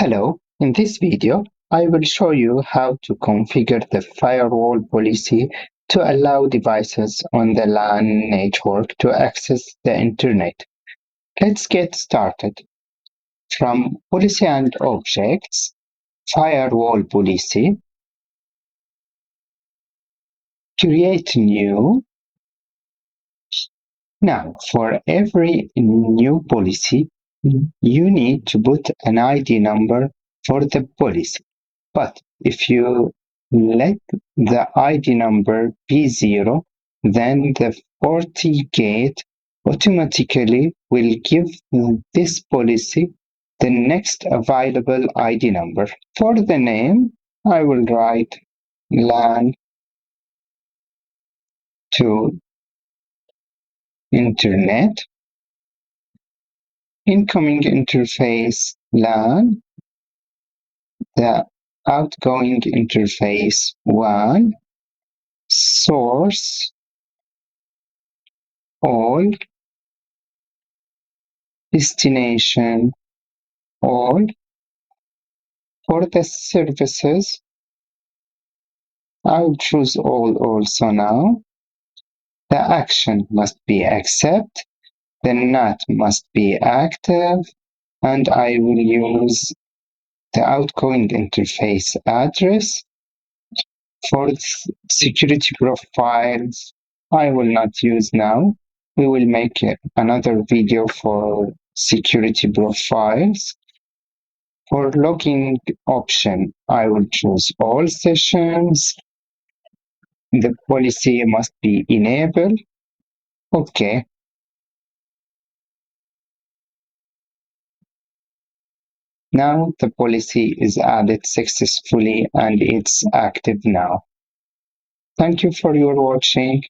Hello, in this video, I will show you how to configure the firewall policy to allow devices on the LAN network to access the Internet. Let's get started. From Policy and Objects, Firewall Policy, create new. Now, for every new policy, you need to put an ID number for the policy. But if you let the ID number be 0, then the FortiGate automatically will give this policy the next available ID number. For the name, I will write LAN-to-Internet, incoming interface LAN, the outgoing interface 1, source all, destination all. For the services, I'll choose all also now. The action must be accept, the NAT must be active, and I will use the outgoing interface address. For security profiles, I will not use now. We will make another video for security profiles. For login option, I will choose all sessions. The policy must be enabled. Okay. Now the policy is added successfully and it's active now. Thank you for your watching.